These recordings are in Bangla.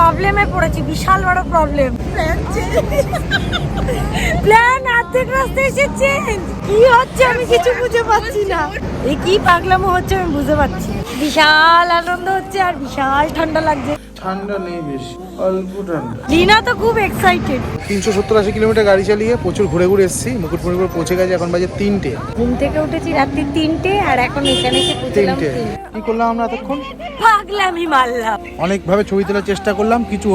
প্রবলেমে পড়েছি, বিশাল বড় প্রবলেম। প্ল্যান অর্ধেক রাস্তায় এসে চেঞ্জ। কি হচ্ছে আমি কিছু বুঝে পাচ্ছি না। এই কি পাগলামো হচ্ছে আমি বুঝে পাচ্ছি। বিশাল আনন্দ হচ্ছে আর বিশাল ঠান্ডা লাগছে। ঠান্ডা নেই বেশি, অল্প ঠান্ডা। লীনা তো খুব এক্সাইটেড। 370-80 কিলোমিটার গাড়ি চালিয়ে প্রচুর ঘুরে ঘুরে এসেছি। মুকুটমণিপুর পৌঁছে গেছে, এখন বাজে 3টে। ঘুম থেকে উঠেছি রাত্রি 3টে আর এখন এখানে এসে পৌঁছলাম 3টে। 3। কি করলাম আমরা এতক্ষণ? পাগলামি মারলাম। অনেকভাবে ছবি তোলার চেষ্টা করলাম, কিছু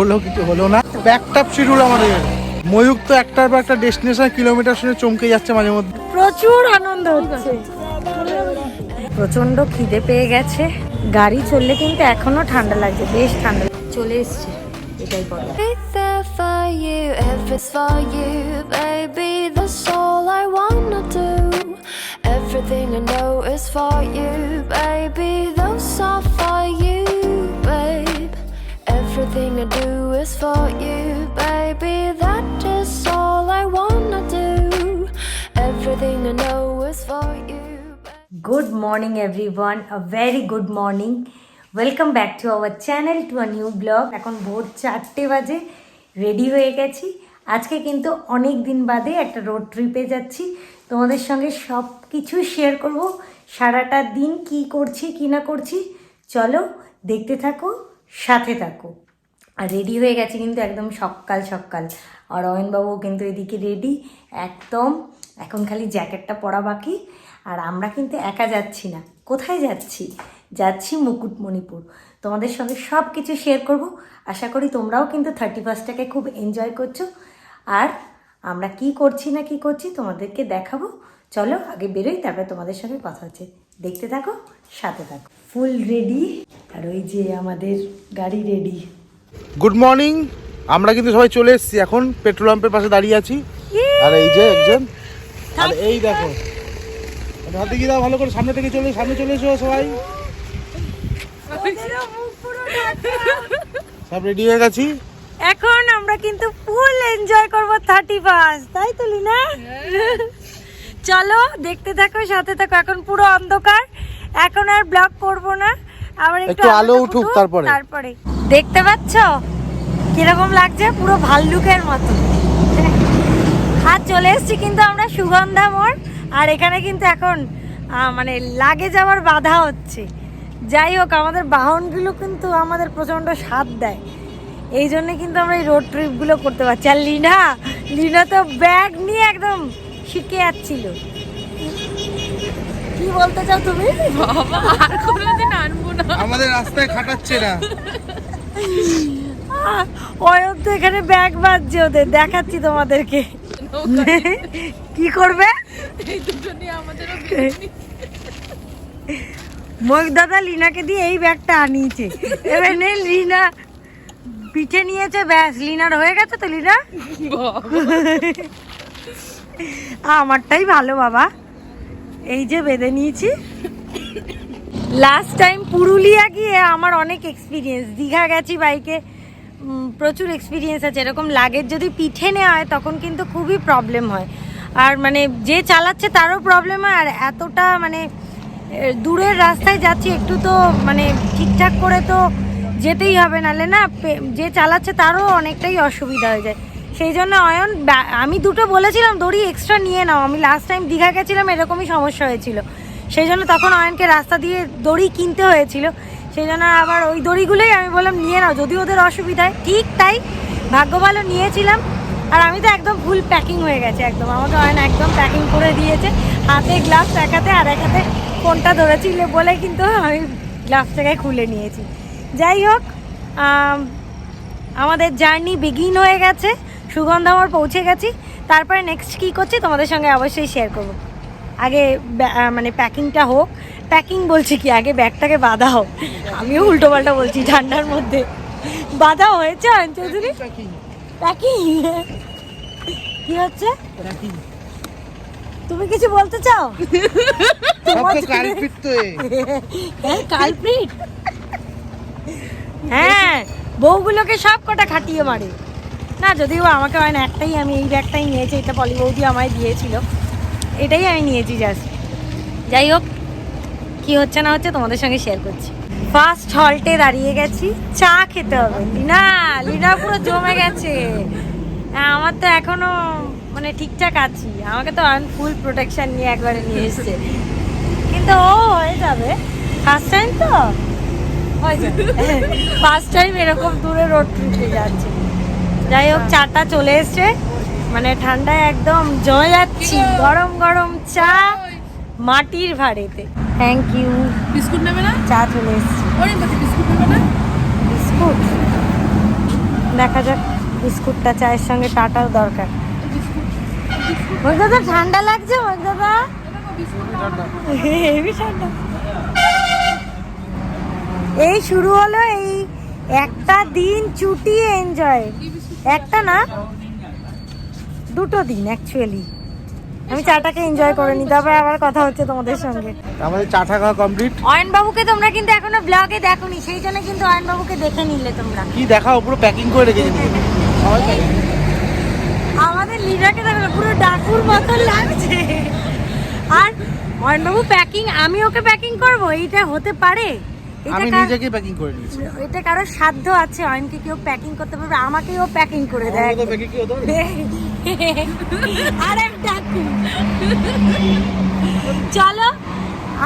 হলো না। ব্যাকটাপ শিডিউল আমাদের। ময়ূক তো একটার পর একটা ডেস্টিনেশন কিলোমিটার শুনে চমকে যাচ্ছে মাঝে মধ্যে। প্রচুর আনন্দ হচ্ছে। প্রচন্ড খিদে পেয়ে গেছে। গাড়ি চললে কিন্তু এখনো ঠান্ডা লাগছে, বেশ ঠান্ডা চলে এসছে। এটাই বলো। Everything I know is for you, baby. Those are for you, babe. Everything I do is for you, baby. That is all I wanna do. Everything I know is for you. Good morning everyone, a very good morning. Welcome back to our channel, to a new vlog. এখন ভোর 4টে বাজে, রেডি হয়ে গেছি। আজকে কিন্তু অনেক দিন বাদে একটা রোড ট্রিপে যাচ্ছি। তোমাদের সঙ্গে সব কিছু শেয়ার করব। সারাটা দিন কি করছি কি না করছি চলো দেখতে থাকো, সাথে থাকো। আর রেডি হয়ে গেছি কিন্তু একদম সকাল সকাল। আর অয়নবাবুও কিন্তু এদিকে রেডি একদম। এখন খালি জ্যাকেটটা পরা বাকি। আর আমরা কিন্তু একা যাচ্ছি না। কোথায় যাচ্ছি? যাচ্ছি মুকুটমণিপুর। তোমাদের সঙ্গে সব কিছু শেয়ার করব। আশা করি তোমরাও কিন্তু 31টাকে খুব এনজয় করছো। আর আমরা কি করছি না কি করছি তোমাদেরকে দেখাবো। চলো আগে বেরোই, তারপরে তোমাদের সঙ্গে কথা হচ্ছে। দেখতে থাকো, সাথে থাকো। Full ready. আর ওই যে আমাদের গাড়ি রেডি। Good morning. আমরা কিন্তু সবাই চলে এসেছি, এখন পেট্রোল পাম্পের পাশে দাঁড়িয়ে আছি। আর এই যে একজন, আর এই দেখো হাতে গিয়ে দাও ভালো করে, সামনে থেকে সামনে চলে এসো সবাই। সব রেডি হয়ে গেছি। এখন আমরা কিন্তু ফুল এনজয় করব 31, তাই তো লিনা? চলো দেখতে থাকো, সাথে থাকো। এখন পুরো অন্ধকার, এখন আর ব্লগ করব না। আবার একটু আলো উঠুক তারপরে। দেখতে পাচ্ছ কিরকম লাগছে? পুরো ভাল্লুকের মতো। আর চলে এসেছি কিন্তু আমরা সুগন্ধা মোড়। আর এখানে কিন্তু এখন মানে লাগে যাওয়ার বাধা হচ্ছে। যাই হোক, আমাদের বাহনগুলো কিন্তু আমাদের প্রচণ্ড স্বাদ দেয়, এই জন্য কিন্তু আমরা এই রোড ট্রিপগুলো করতে পারছি। আর লিনা তো ব্যাগ নিয়ে একদম শিখে যাচ্ছিল। কি বলতে চাও তুমি? বাবা আর কোনোদিন আনবো না, আমাদের রাস্তায় খাটাচ্ছে না। অয়ন তো এখানে ব্যাগ বাজছে ওদের, দেখাচ্ছি তোমাদেরকে। কি করবে? এই দুটো নিয়ে আমাদেরও ময়ূক দাদা লিনাকে দিয়ে এই ব্যাগটা আনিয়েছে। এবার নে, লিনা পিঠে নিয়েছে, ব্যাস লিনার হয়ে গেছে তো। লিনা আমারটাই ভালো বাবা, এই যে বেঁধে নিয়েছি। লাস্ট টাইম পুরুলিয়া গিয়ে আমার অনেক এক্সপিরিয়েন্স। দীঘা গেছি বাইকে, প্রচুর এক্সপিরিয়েন্স আছে। এরকম লাগেজ যদি পিঠে নেওয়া হয় তখন কিন্তু খুবই প্রবলেম হয়। আর মানে যে চালাচ্ছে তারও প্রবলেম হয়। আর এতটা মানে দূরের রাস্তায় যাচ্ছি, একটু তো মানে ঠিকঠাক করে তো যেতেই হবে, নাহলে না যে চালাচ্ছে তারও অনেকটাই অসুবিধা হয়ে যায়। সেই জন্য অয়ন, আমি দুটো বলেছিলাম দড়ি এক্সট্রা নিয়ে নাও। আমি লাস্ট টাইম দীঘা গেছিলাম, এরকমই সমস্যা হয়েছিল। সেই জন্য তখন অয়নকে রাস্তা দিয়ে দড়ি কিনতে হয়েছিল। সেই জন্য আবার ওই দড়িগুলোই আমি বললাম নিয়ে নাও, যদি ওদের অসুবিধা হয়। ঠিক তাই, ভাগ্য ভালো নিয়েছিলাম। আর আমি তো একদম ফুল প্যাকিং হয়ে গেছে একদম। আমাকে অয়ন একদম প্যাকিং করে দিয়েছে। হাতে গ্লাভস এক হাতে, আর এক হাতে ফোনটা ধরেছিল বলে কিন্তু আমি গ্লাভসটাকে খুলে নিয়েছি। যাই হোক, আমাদের জার্নি বিগিন হয়ে গেছে। সুগন্ধা মোড় পৌঁছে গেছি। তারপরে নেক্সট কী করছি তোমাদের সঙ্গে অবশ্যই শেয়ার করব। আগে মানে প্যাকিংটা হোক। প্যাকিং বলছি কি, আগে ব্যাগটাকে বাঁধা হোক। আমিও উল্টো পাল্টা বলছি ঠান্ডার মধ্যে। বাঁধা হয়েছে অয়ন চৌধুরী? প্যাকিং কি হচ্ছে? তুমি কিছু বলতে চাও? কালপ্রিট। হ্যাঁ, বউগুলোকে সব কটা খাটিয়ে মারে না। যদিও আমাকে হয় না, একটাই আমি এই ব্যাগটাই নিয়েছি। এটা পলি বৌদি আমায় দিয়েছিল, এটাই আমি নিয়েছি জাস্ট। যাই হোক, কি হচ্ছে না হচ্ছে তোমাদের সঙ্গে শেয়ার করছি। ফার্স্ট হল্টে দাঁড়িয়ে গেছি, চা খেতে হবে। লিনা লিনা পুরো জমে গেছে। হ্যাঁ, আমার তো এখনো মানে ঠিকঠাক আছি, আমাকে তো ফুল প্রোটেকশন নিয়ে একবারে নিয়ে এসছে, কিন্তু ও হয়ে যাবে। ফার্স্ট টাইম তো হয়ে যাবে, ফার্স্ট টাইম এরকম দূরে রোড ট্রিপে যাচ্ছে। যাই হোক, চাটা চলে এসছে, মানে ঠান্ডায় একদম জমে যাচ্ছি। গরম গরম চা মাটির ভাড়েতে। Thank you. বিস্কুট নেবে না? চা চলে এসছে। ওরে বাবা, বিস্কুট নেবে না? বিস্কুট দেখা যাক, বিস্কুটটা চায়ের সঙ্গে টাটাও দরকার। ওই দাদা ঠান্ডা লাগছে, ওই দাদা হেভি ঠান্ডা। এই শুরু হলো এই একটা দিন ছুটি এনজয়, একটা না দুটো দিন অ্যাকচুয়ালি। আমি চাটাকে এনজয় করে নি, তারপরে আবার কথা হচ্ছে তোমাদের সঙ্গে। আমাদের চা খাওয়া কমপ্লিট। অয়ন বাবুকে তোমরা কিন্তু এখনো ব্লগে দেখোনি, সেই জন্য কিন্তু অয়ন বাবুকে দেখে নিলে তোমরা। কি দেখাও, পুরো প্যাকিং করে রেখেছি সবাই। আমাদের লিডারকে দেখো পুরো ডাকুর মতন লাগছে। আর অয়ন বাবু প্যাকিং, আমি ওকে প্যাকিং করব, এইটা হতে পারে? আমি নিজেকে প্যাকিং করে নিয়েছি। এটা কারো সাধ্য আছে অয়নকে কেউ প্যাকিং করতে পারবে? আমাকেও প্যাকিং করে দেয়। তো প্যাকিং কি হতো? আরে ডাকু, চলো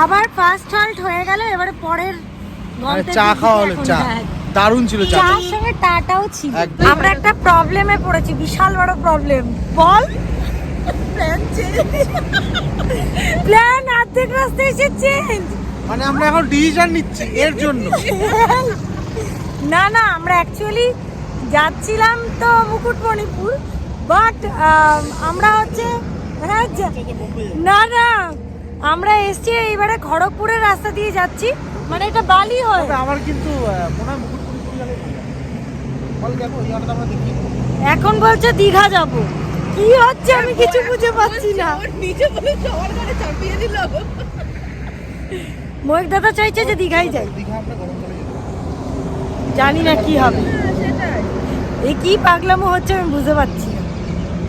আবার ফার্স্ট হল্ট হয়ে গেল, এবারে পরের চা খাওয়া হলো। চা দারুণ ছিল, চা চার সঙ্গে টাটাও ছিল। একদম। আমরা একটা প্রবলেমে পড়েছি, বিশাল বড় প্রবলেম। বল। প্ল্যান অর্ধেক রাস্তায় এসে চেঞ্জ। মানে আমরা এখন ডিসিশন নিচ্ছি এর জন্য। না না, আমরা অ্যাকচুয়ালি যাচ্ছিলাম তো মুকুটমণিপুর, বাট আমরা হচ্ছে না না, আমরা এসছি এইবারে খড়গপুরের রাস্তা দিয়ে যাচ্ছি, মানে এটা বালি হয়। আমার কিন্তু মনে হয় মুকুটমণিপুর গেলে বল দেখো, এই আমরা দেখি। এখন বলছে দীঘা যাব, কি হচ্ছে আমি কিছু বুঝে পাচ্ছি না। নিজে বলে সবার গাড়ি চাপিয়ে দিল। মহিক দাদা চাইছে যে দীঘাই যাই, দীঘা আমরা গরমকালে যেতে পারি। জানি না কি হবে। এই কি পাগলামো হচ্ছে আমি বুঝতে পারছি না।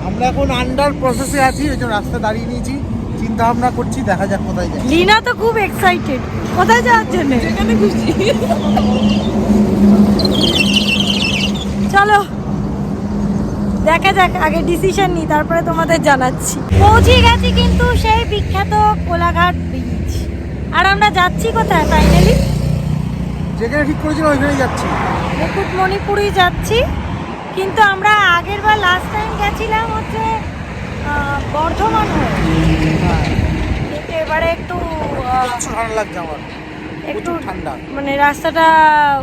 আমরা এখন আন্ডার প্রসেসে আছি, ওই জন্য রাস্তা দাঁড়িয়ে নিয়েছি, চিন্তা ভাবনা করছি, দেখা যাক কোথায় যাই। লিনা তো খুব এক্সাইটেড, কোথায় যাওয়ার জন্য? যেখানে খুশি। চলো দেখা যাক, আগে ডিসিশন নিই, তারপরে তোমাদের জানাচ্ছি। পৌঁছে গেছি কিন্তু সেই বিখ্যাত কোলাঘাট বিচ। আর আমরা যাচ্ছি কোথায় ফাইনালি? যেখানে ঠিক করেছিলাম ওইখানেই যাচ্ছি। মুকুটমণিপুরই যাচ্ছি, কিন্তু আমরা আগের বার লাস্ট টাইম গেছিলাম হচ্ছে বর্ধমান হয়ে। কিন্তু এবারে একটু প্রচুর ঠান্ডা লাগছে আমার, একটু প্রচুর ঠান্ডা। মানে রাস্তাটা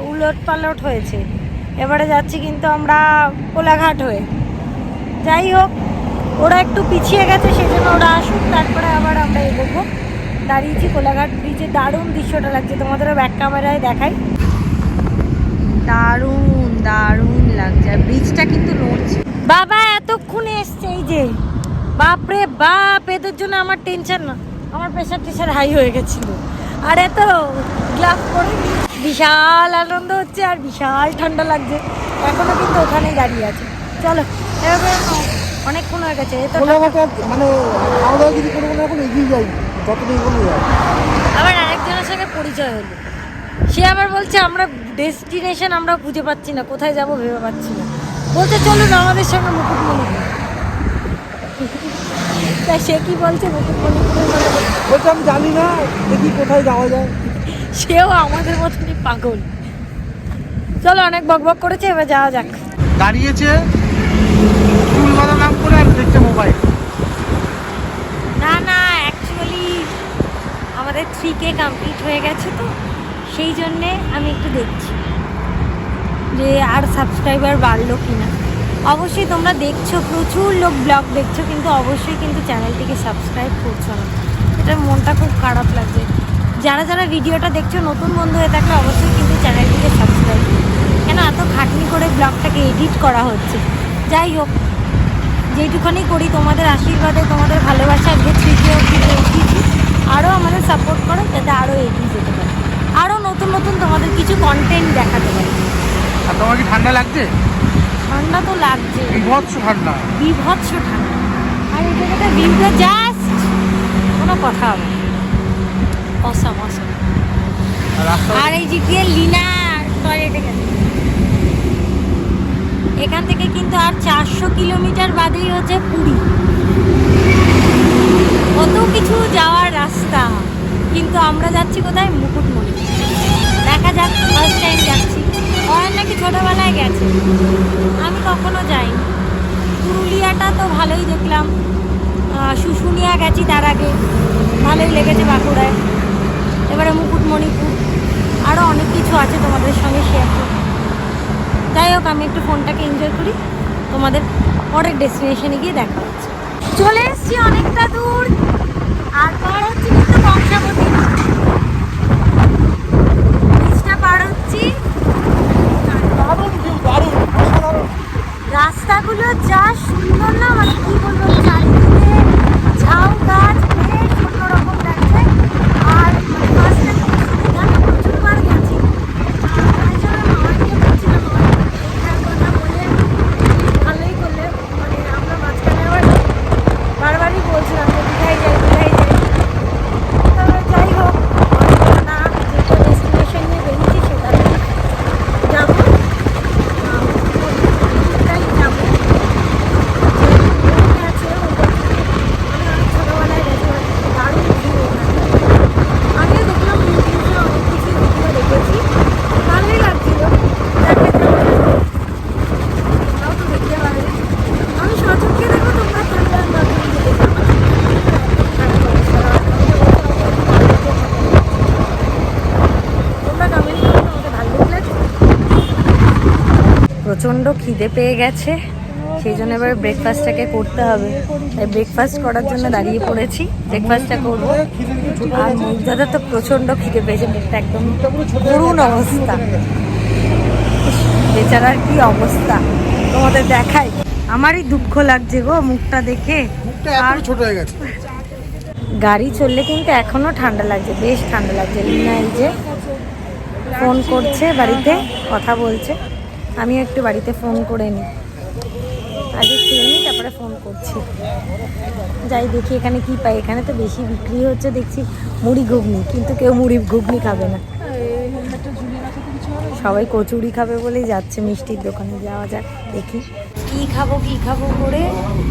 উলট পালট হয়েছে। এবারে যাচ্ছি কিন্তু আমরা কোলাঘাট হয়ে। যাই হোক, ওরা একটু পিছিয়ে গেছে, সেজন্য ওরা আসুক, তারপরে আবার আমরা এগোবো। দাঁড়িয়েছি কোলাঘাট ব্রিজে, দারুণ দৃশ্যটা লাগছে, তোমাদেরও ব্যাক ক্যামেরায় দেখাই। দারুণ দারুণ লাগছে, আর ব্রিজটা কিন্তু নড়ছে। বাবা এতক্ষণে এসছে, এই যে বাপরে বাপ, এদের জন্য আমার টেনশন না, আমার প্রেশার হাই হয়ে গেছিল। আর এত গ্লাভ পরে বিশাল আনন্দ হচ্ছে, আর বিশাল ঠান্ডা লাগছে। এখনো কিন্তু ওখানেই দাঁড়িয়ে আছে। চলো এবার অনেকক্ষণ হয়ে গেছে। এ তো মানে খাওয়া দাওয়া যদি কোনো এখন এগিয়ে যাই, যতদিন এগোনো যায়। আবার আরেকজনের সঙ্গে পরিচয় হলো, সে আবার বলছে আমরা ডেস্টিনেশন আমরা খুঁজে পাচ্ছি না, কোথায় যাব ভেবে পাচ্ছি না। বলছে চলুন আমাদের সঙ্গে মুকুটমণিপুর। তাই সে কি বলছে মুকুটমণিপুরের মানে বলছে আমি জানি না, দেখি কোথায় যাওয়া যায়। সেও আমাদের মতনই পাগল। চলো অনেক বকবক করেছে, এবার যাওয়া যাক। দাঁড়িয়েছে চুল বাঁধা নাম করে আর দেখছে মোবাইল। না না, অ্যাকচুয়ালি আমাদের 3K কমপ্লিট হয়ে গেছে, তো সেই জন্যে আমি একটু দেখছি যে আর সাবস্ক্রাইবার বাড়লো কি না। অবশ্যই তোমরা দেখছো, প্রচুর লোক ব্লগ দেখছো, কিন্তু অবশ্যই কিন্তু চ্যানেলটিকে সাবস্ক্রাইব করছো না। এটা মনটা খুব খারাপ লাগছে। যারা যারা ভিডিওটা দেখছো নতুন বন্ধু হয়ে থাকলে অবশ্যই কিন্তু চ্যানেলটিকে সাবস্ক্রাইব করো, কেন এত খাটনি করে ব্লগটাকে এডিট করা হচ্ছে। যাই হোক, যেইটুখানি করি তোমাদের আশীর্বাদে, তোমাদের ভালোবাসা, আজকে 3K অবধি এসেছি। আরও আমাদের সাপোর্ট করো, যাতে আরও এগিয়ে যেতে পারে, আরও নতুন নতুন তোমাদের কিছু কন্টেন্ট দেখাতে পারি। আর তোমার কি ঠান্ডা লাগছে? ঠান্ডা তো লাগছে, বিভৎস ঠান্ডা, বিভৎস ঠান্ডা। আর এই জায়গাটা ভিউটা জাস্ট কোনো কথা হবে, অসাম অসাম। আর রাস্তা আর এই যে গিয়ে লিনা টয়লেটে গেছে। এখান থেকে কিন্তু আর 400 কিলোমিটার বাদেই হচ্ছে পুরী। কত কিছু যাওয়ার রাস্তা, কিন্তু আমরা যাচ্ছি কোথায়? মুকুটমণি। দেখা যাক, ফার্স্ট টাইম যাচ্ছি। অয়ন নাকি ছোটোবেলায় গেছে, আমি কখনো যাইনি। পুরুলিয়াটা তো ভালোই দেখলাম, শুশুনিয়া গেছি তার আগে, ভালোই লেগেছে বাঁকুড়ায়। এবারে মুকুটমণিপুর, আরও অনেক কিছু আছে তোমাদের সঙ্গে শেয়ার করব। যাই হোক, আমি একটু ফোনটাকে এনজয় করি, তোমাদের পরের ডেস্টিনেশনে গিয়ে দেখা হচ্ছে। চলে এসছি অনেকটা দূর, আর পার হচ্ছি কিন্তু বংশাবতী ব্রিজটা পার হচ্ছি। রাস্তাগুলো যা সুন্দর না, মানে কি বলবো, চারিদিকে ঝাউ গাছ, বেশ অন্যরকম লাগছে। আর ফার্স্ট টাইম প্রচুরবার গেছি, ভালোই করলে, মানে আমরা মাঝখানে আবার বারবারই বলছিলাম যে দীঘায় যাই দীঘায় যাই। তবে যাই হোক, না যেটা ডেস্টিনেশন নিয়ে বেরিয়েছি সেটাতে যাবো, ওটাই যাবো। ছোটোবেলায় গেছি, দারুণ ভিউ ওখানে। আমিও দেখলাম ইউটিউবে অনেক কিছু ভিডিও দেখেছি, ভালোই লাগছিল। দেখা যাক, তাও তো দেখতে পারবে। আমি সচক্ষে দেখো, তোমরা চললাম বা তোমরা কমেন্ট করো তোমাকে ভালো লাগছে। প্রচণ্ড খিদে পেয়ে গেছে, সেই জন্য এবার ব্রেকফাস্টটাকে করতে হবে। তাই ব্রেকফাস্ট করার জন্য দাঁড়িয়ে পড়েছি, ব্রেকফাস্টটা করবো। আর মুগ্ধাদের তো প্রচণ্ড খিদে পেয়েছে, মুখটা একদম করুণ অবস্থা, বেচারার কি অবস্থা তোমাদের দেখাই। আমারই দুঃখ লাগছে গো মুখটা দেখে। আর ছোট হয়ে গেছে। গাড়ি চললে কিন্তু এখনো ঠান্ডা লাগছে, বেশ ঠান্ডা লাগছে। লিনা এই যে ফোন করছে, বাড়িতে কথা বলছে। আমিও একটু বাড়িতে ফোন করে নিই, আগে খেয়ে নিই, তারপরে ফোন করছি। যাই দেখি এখানে কি পাই। এখানে তো বেশি বিক্রি হচ্ছে দেখছি মুড়ি ঘুগনি, কিন্তু কেউ মুড়ি ঘুগনি খাবে না, সবাই কচুরি খাবে বলেই যাচ্ছে মিষ্টির দোকানে। যাওয়া যাক, দেখি কি খাবো করে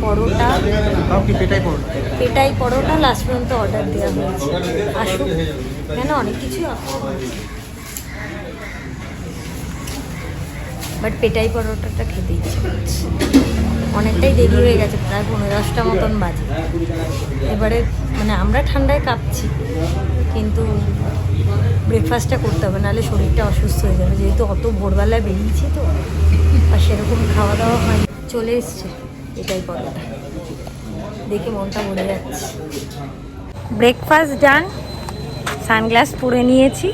পরোটা, পেটাই পরোটা লাস্ট পর্যন্ত অর্ডার দেওয়া হয়েছে। আসুক, কেন অনেক কিছুই অপশন আছে, বাট পেটাই পরোটাটা খেতে ইচ্ছে করছে। অনেকটাই দেরি হয়ে গেছে, প্রায় 15-10টা মতন বাজে। এবারে মানে আমরা ঠান্ডায় কাঁপছি, কিন্তু ব্রেকফাস্টটা করতে হবে, নাহলে শরীরটা অসুস্থ হয়ে যাবে, যেহেতু অত ভোরবেলায় বেরিয়েছি তো, আর সেরকম খাওয়া দাওয়া হয়। চলে এসছে এটাই পরোটা, দেখে মনটা ভরে যাচ্ছে। ব্রেকফাস্ট ডান, সানগ্লাস পরে নিয়েছি,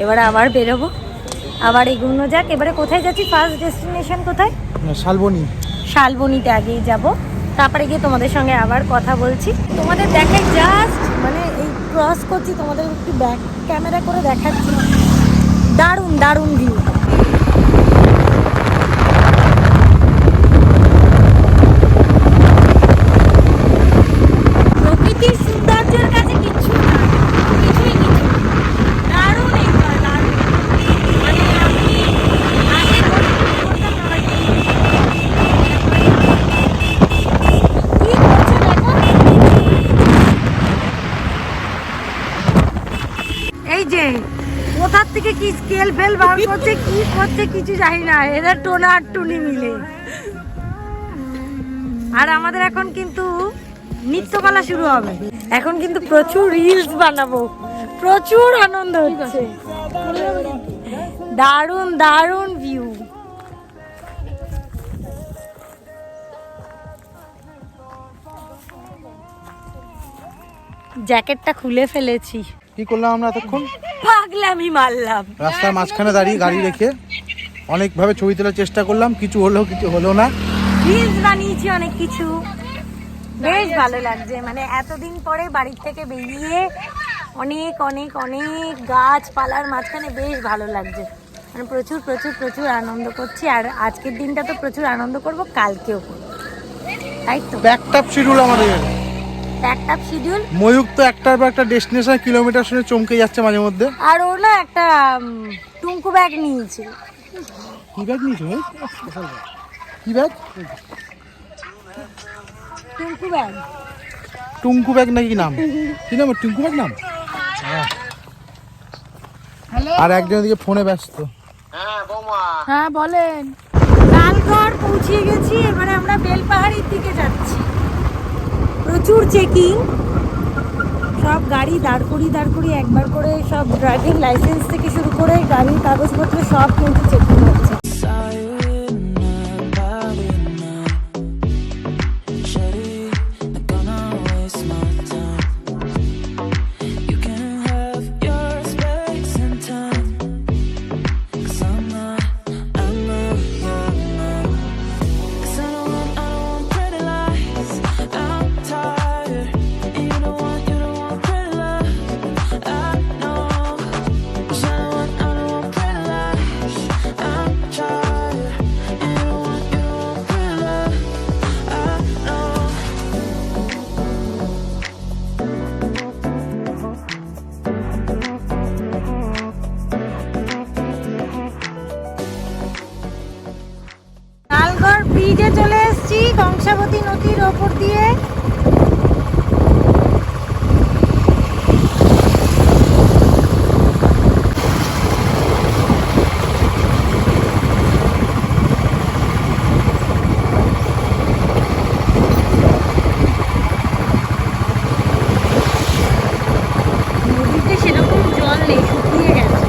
এবারে আবার বেরোবো, আবার এগুলো যাক। এবারে কোথায় যাচ্ছি? ফার্স্ট ডেস্টিনেশন কোথায়? শালবনী। শালবনীতে আগেই যাব, তারপরে গিয়ে তোমাদের সঙ্গে আবার কথা বলছি। তোমাদের দেখাই জাস্ট, মানে এই ক্রস করছি, তোমাদের একটু ব্যাক ক্যামেরা করে দেখাচ্ছি। দারুণ দারুণ ভিউ। প্রকৃতির সৌন্দর্যের কাছে কিচ্ছু না, কিছুই কিছু না। দারুণ এনজয়, দারুণ। মানে আমি আগে করতাম না, কি করছে দেখো। এই যে কোথার থেকে কি স্কেল ফেল বার করছে, কি করছে কিছু জানি না, এদের টোনা আর টুনি মিলে। আর আমাদের এখন কিন্তু নৃত্যকলা শুরু হবে, এখন কিন্তু প্রচুর রিলস বানাবো, প্রচুর আনন্দ হচ্ছে। দারুণ দারুণ ভিউ। জ্যাকেটটা খুলে ফেলেছি। কি করলাম আমরা এতক্ষণ? পাগলামি মারলাম রাস্তার মাঝখানে দাঁড়িয়ে গাড়ি রেখে অনেকভাবে ছবি তোলার চেষ্টা করলাম, কিছু হলো না। রিলস বানিয়েছি অনেক কিছু, বেশ ভালো লাগছে। মানে এতদিন পরে বাড়ির থেকে বেরিয়ে অনেক অনেক অনেক গাছপালার মাঝখানে বেশ ভালো লাগছে। মানে প্রচুর প্রচুর প্রচুর আনন্দ করছি। আর আজকের দিনটা তো প্রচুর আনন্দ করব, কালকেও করব, তাই তো। ব্যাকটাপ শিডিউল আমাদের। Packed up schedule. ময়ূক তো একটার পর একটা ডেস্টিনেশন কিলোমিটার শুনে চমকে যাচ্ছে মাঝে মধ্যে। আর ও না একটা টুঙ্কু ব্যাগ নিয়েছে। কি ব্যাগ নিয়েছো? কি bag? Tunku bag. Tunku bag নাকি নাম? কি নাম? টুঙ্কু ব্যাগ নাম? আর একজন এদিকে ফোনে ব্যস্ত। হ্যাঁ বলেন। লালগড় পৌঁছে গেছি, এবারে আমরা বেলপাহাড়ির দিকে যাচ্ছি। প্রচুর চেকিং, সব গাড়ি দাঁড় করিয়ে একবার করে সব ড্রাইভিং লাইসেন্স থেকে শুরু করে গাড়ির কাগজপত্র সব কিন্তু চেকিং হচ্ছে। লালগড় ব্রিজে চলে এসেছি, কংসাবতী নদীর ওপর দিয়ে। নদীতে সেরকম জল নেই, শুকিয়ে গেছে।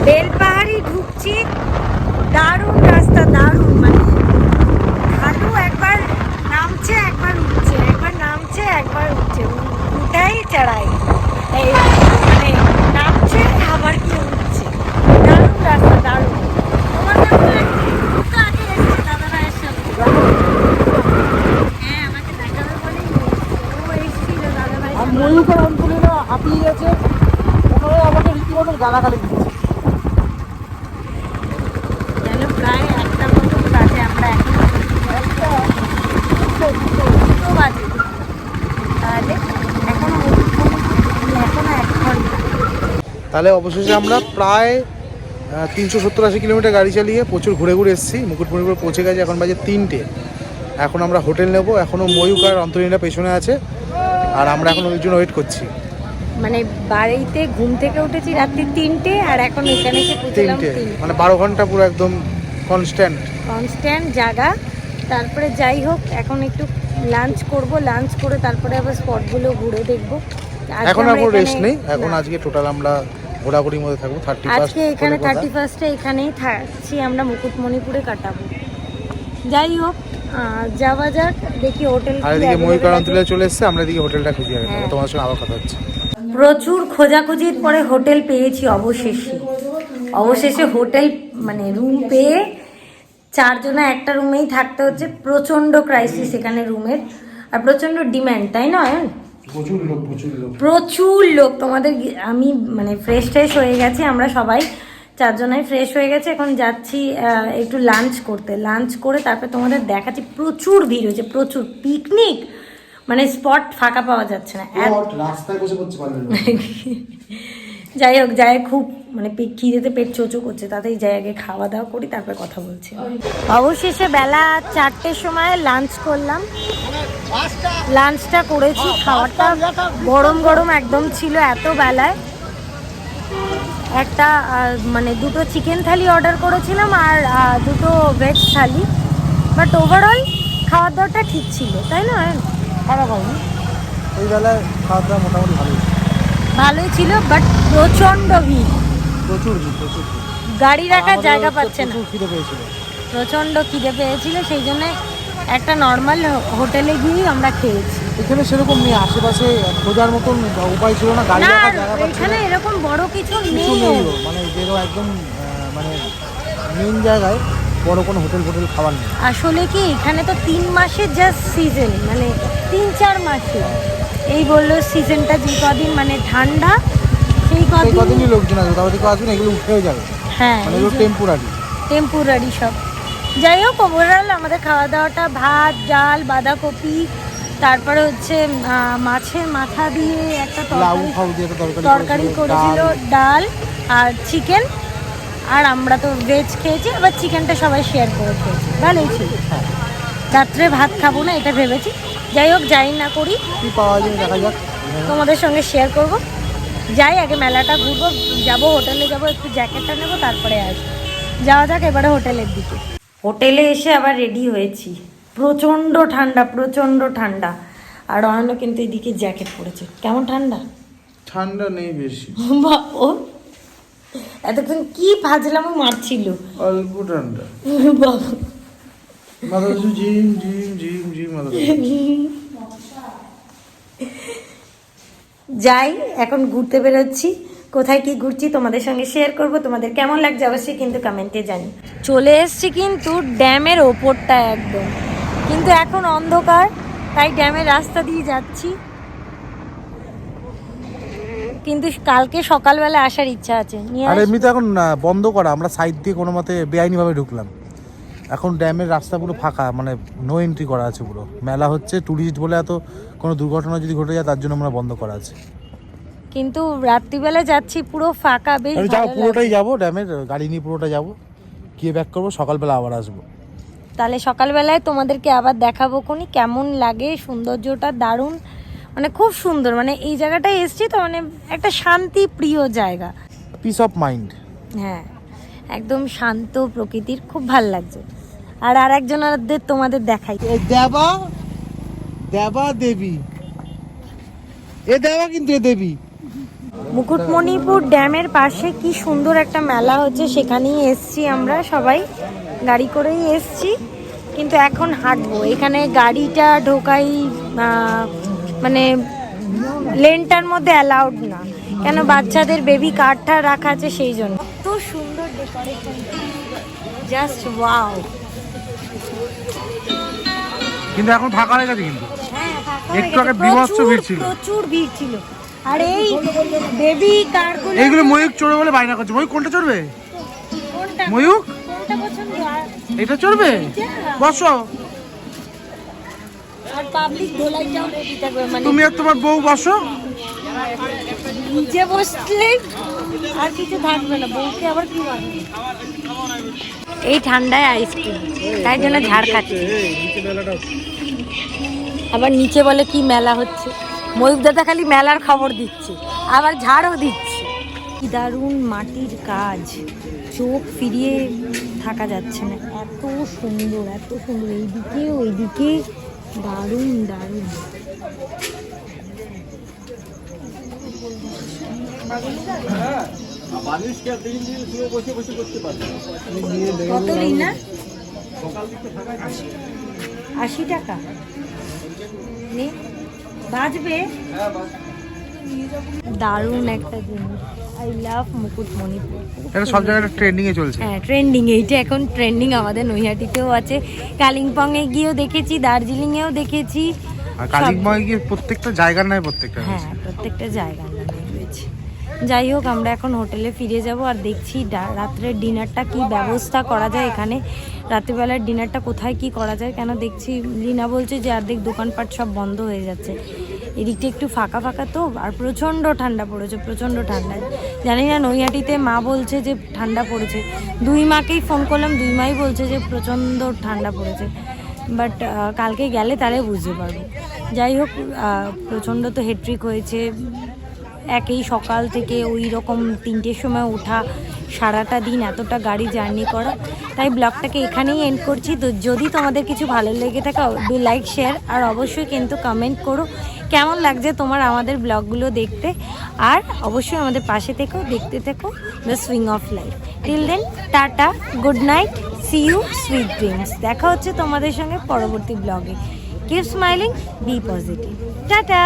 বেলপাহাড়ি ঢুকছি, দারুণ রাস্তা, দারুণ। মানে ঢালু, একবার নামছে একবার উঠছে, একবার নামছে একবার উঠছে, উঠাই চড়াই। এই মানে নামছে আবার কি উঠছে, দারুণ রাস্তা, দারুণ। তোমার কেমন লাগছে? তো আগে এসেছি দাদা ভাইয়ের সাথে। হ্যাঁ, আমাকে দেখাবে বলেই ও এসেছিল দাদা ভাই। আর ময়ূকের অঞ্চলেরা হাঁপিয়ে গেছে, ওনারা আমাকে রীতিমতো গালাগালি দিচ্ছে। প্রায় একটা মতো বাজে, আমরা এখন দুটো বাজে, তাহলে এখনো 1 ঘন্টা। তাহলে অবশেষে আমরা প্রায় 370-80 কিলোমিটার গাড়ি চালিয়ে প্রচুর ঘুরে ঘুরে এসেছি, মুকুটমণিপুর পৌঁছে গেছে। এখন বাজে 3টে। এখন আমরা হোটেল নেব। এখনও ময়ূক আর অন্তরীণা পেছনে আছে, আর আমরা এখন ওই জন্য ওয়েট করছি। মানে বাড়িতে ঘুম থেকে উঠেছি রাত্রি 3টে, আর এখন এখানে এসে পৌঁছলাম 3টে, মানে 12 ঘন্টা পুরো একদম কনস্ট্যান্ট জায়গা। তারপরে যাই হোক, এখন একটু লাঞ্চ করব, লাঞ্চ করে তারপরে আবার স্পটগুলো ঘুরে দেখবো। এখন আর কোনো রেস্ট নেই। এখন আজকে টোটাল আমরা ঘোরাঘুরির মধ্যে থাকবো। আজকে এখানে 31-এ এখানেই থাকছি, আমরা মুকুটমণিপুরে কাটাবো। যাই হোক, যাওয়া যাক, দেখি হোটেল। আর এদিকে ময়ূক আর অন্তরীণা চলে এসেছে, আমরা এদিকে হোটেলটা খুঁজে রাখবো। তোমার সঙ্গে আবার কথা হচ্ছে। প্রচুর খোঁজাখুঁজির পরে হোটেল পেয়েছি অবশেষে হোটেল, মানে রুম পেয়ে 4 জনে একটা রুমেই থাকতে হচ্ছে। প্রচন্ড ক্রাইসিস এখানে রুমের, আর প্রচন্ড ডিম্যান্ড, তাই নয়? প্রচুর লোক। তোমাদের আমি মানে ফ্রেশ হয়ে গেছি, আমরা সবাই 4 জনাই ফ্রেশ হয়ে গেছে। এখন যাচ্ছি একটু লাঞ্চ করতে, লাঞ্চ করে তারপর তোমাদের দেখাচ্ছি। প্রচুর ভিড় হয়েছে, প্রচুর পিকনিক, মানে স্পট ফাঁকা পাওয়া যাচ্ছে না। রাস্তায় বসে পড়ছে। যাই হোক, যাই খুব মানে খিদেতে পেট চোচো করছে, তাতেই যাই আগে খাওয়া দাওয়া করি, তারপর কথা বলছি। অবশেষে বেলা 4টের সময় লাঞ্চ করলাম। লাঞ্চটা করেছি, খাবারটা গরম একদম ছিল এত বেলায়। একটা মানে 2টো চিকেন থালি অর্ডার করেছিলাম, আর 2টো ভেজ থালি। বাট ওভারঅল খাওয়ার দাওয়াটা ঠিক ছিল, তাই না? খারাপ হয়নি, এই বেলায় খাওয়া দাওয়া মোটামুটি ভালোই ছিল। বাট প্রচন্ড ভিড়, প্রচুর গাড়ি রাখার জায়গা পাচ্ছে না। প্রচন্ড খিদে পেয়েছিল, সেই জন্য একটা নর্মাল হোটেলে গিয়ে আমরা খেয়েছি। এখানে সেরকম নেই, আশেপাশে খোঁজার মতন উপায় ছিল না, গাড়ি রাখার জায়গা পাচ্ছিল না। এখানে এরকম বড় কিছু নেই, মানে যেরকম একদম মানে মেইন জায়গায় বড় কোনো হোটেল খাবার নেই। আসলে কি এখানে তো 3 মাসের জাস্ট সিজন, মানে 3-4 মাসে এই বললো সিজনটা যে কদিন মানে ঠান্ডা, সেই কদিনই লোকজন আসবে, তারপরে কেউ আসবে না, এগুলো উঠেও যাবে। হ্যাঁ, মানে এগুলো টেম্পোরারি সব। যাই হোক, ওভারঅল আমাদের খাওয়া দাওয়াটা ভাত, ডাল, বাঁধাকপি, তারপরে হচ্ছে মাছের মাথা দিয়ে একটা তরকারি করেছিল, ডাল আর চিকেন, আর আমরা তো ভেজ খেয়েছি, আবার চিকেনটা সবাই শেয়ার করে খেয়েছি, ভালোই ছিল। রাত্রে ভাত খাবো না এটা ভেবেছি। যাই হোক, যাই না করি কি পাওয়া যায় দেখা যাক, তোমাদের সঙ্গে শেয়ার করব। যাই আগে মেলাটা ঘুরবো, যাবো হোটেলে, যাবো একটু জ্যাকেটটা নেবো, তারপরে আসবো। যাওয়া যাক এবারে হোটেলের দিকে। হোটেলে এসে আবার রেডি হয়েছি, প্রচণ্ড ঠান্ডা, প্রচণ্ড ঠান্ডা। আর অয়নও কিন্তু এদিকে জ্যাকেট পরেছে। কেমন ঠান্ডা? ঠান্ডা নেই বেশি। ও এতক্ষণ কি ভাজলামও মারছিল, অল্প ঠান্ডা। মাথা ঝিম ঝিম ঝিম ঝিম মাথা। যাই, এখন ঘুরতে বেরোচ্ছি। কোথায় কি ঘুরছি তোমাদের সঙ্গে শেয়ার করব। তোমাদের কেমন লাগছে অবশ্যই কিন্তু কমেন্টে জানি। চলে এসছি কিন্তু ড্যামের ওপরটা একদম, কিন্তু এখন অন্ধকার, তাই ড্যামের রাস্তা দিয়ে যাচ্ছি। কিন্তু কালকে সকালবেলা আসার ইচ্ছা আছে। আর এমনিতে এখন বন্ধ করা, আমরা সাইড দিয়ে কোনো মতে বেআইনিভাবে ঢুকলাম। এখন ড্যামের রাস্তা পুরো ফাঁকা, মানে নো এন্ট্রি করা আছে পুরো। মেলা হচ্ছে, ট্যুরিস্ট বলে এত কোনো দুর্ঘটনা যদি ঘটে যায় তার জন্য আমরা বন্ধ করা আছে। কিন্তু রাত্রিবেলা যাচ্ছি, পুরো ফাঁকা, বেশ যাও, পুরোটাই যাবো ড্যামের গাড়ি নিয়ে, পুরোটা যাবো, গিয়ে ব্যাক করবো, সকালবেলা আবার আসবো। তাহলে সকালবেলায় তোমাদেরকে আবার দেখাবো কোনি কেমন লাগে। সৌন্দর্যটা দারুণ, মানে খুব সুন্দর। মানে এই জায়গাটায় এসছি তো, মানে একটা শান্তি প্রিয় জায়গা, পিস অফ মাইন্ড। হ্যাঁ, একদম শান্ত প্রকৃতির, খুব ভাল লাগছে। আর আরেকজনের তোমাদের দেখাই, দেবা দেবা দেবী, এ দেবা কিন্তু এ দেবী। মুকুটমণিপুর ড্যামের পাশে কি সুন্দর একটা মেলা হচ্ছে, সেখানেই এসছি আমরা সবাই, গাড়ি করেই এসছি। কিন্তু এখন হাঁটবো, এখানে গাড়িটা ঢোকাই মানে লেনটার মধ্যে অ্যালাউড না, কেন বাচ্চাদের বেবি কারটা রাখা আছে সেই জন্য। এত সুন্দর ডেকোরেশন, জাস্ট ওয়াও। কিন্তু এখন ফাঁকা হয়ে গেছে, কিন্তু হ্যাঁ, একটু আগে বিভৎস ভিড় ছিল, প্রচুর ভিড় ছিল। আর এই বেবি কারগুলো, এইগুলো ময়ূক চড়বে বলে বায়না করছে। ময়ূক কোনটা চড়বে? কোনটা ময়ূক কোনটা পছন্দ? এটা চড়বে, বসো। আর পাবলিক দোলাইটাও রেডি থাকবে, মানে তুমি আর তোমার বউ বসো। নিচে বসলে আর কিছু থাকবে না, বউকে আবার কি বলে। এই ঠান্ডায় আইসক্রিম, তাই জন্য ঝাড় খাচ্ছে। আবার নিচে বলে কি মেলা হচ্ছে। ময়ূক দাদা খালি মেলার খবর দিচ্ছে, আবার ঝাড়ও দিচ্ছে। কি দারুণ মাটির কাজ, চোখ ফিরিয়ে থাকা যাচ্ছে না, এত সুন্দর, এত সুন্দর। এইদিকে ওইদিকে দারুণ দারুণ। কত না? 80 টাকা বাজবে। দারুণ একটা জিনিস, আই লাভ মুকুটমণিপুর। এটা সব জায়গায় ট্রেন্ডিং এ চলছে। হ্যাঁ, ট্রেন্ডিং, এইটা এখন ট্রেন্ডিং। আমাদের নৈহাটিতেও আছে, কালিম্পং এ গিয়েও দেখেছি, দার্জিলিং এও দেখেছি। আর কালিম্পং এ গিয়ে প্রত্যেকটা জায়গার নয়, প্রত্যেকটা, হ্যাঁ, প্রত্যেকটা জায়গার নামে রয়েছে। যাই হোক, আমরা এখন হোটেলে ফিরে যাব আর দেখছি রাত্রের ডিনারটা কি ব্যবস্থা করা যায় এখানে। রাত্রিবেলার ডিনারটা কোথায় কি করা যায়, কেন দেখছি লিনা বলছে যে অর্ধেক দোকানপাট সব বন্ধ হয়ে যাচ্ছে। এদিকটা একটু ফাঁকা ফাঁকা তো, আর প্রচণ্ড ঠান্ডা পড়েছে, প্রচণ্ড ঠান্ডা। জানি না, নৈহাটিতে মা বলছে যে ঠান্ডা পড়েছে। দুই মাকেই ফোন করলাম, দুই মাই বলছে যে প্রচণ্ড ঠান্ডা পড়েছে। বাট কালকে গেলে তাহলে বুঝতে পারবো। যাই হোক, প্রচণ্ড তো হেট্রিক হয়েছে। একই সকাল থেকে ওই রকম 3টের সময় ওঠা, সারাটা দিন এতটা গাড়ি জার্নি করা। তাই ব্লগটাকে এখানেই এন্ড করছি। তো যদি তোমাদের কিছু ভালো লেগে থাকে, ডু লাইক, শেয়ার, আর অবশ্যই কিন্তু কমেন্ট করো কেমন লাগছে তোমার আমাদের ব্লগগুলো দেখতে। আর অবশ্যই আমাদের পাশে থেকো, দেখতে থেকো the swing of life. Till then, tata, good night, see you, sweet dreams. দেখা হচ্ছে তোমাদের সঙ্গে পরবর্তী ব্লগে। Keep smiling, be positive, tata.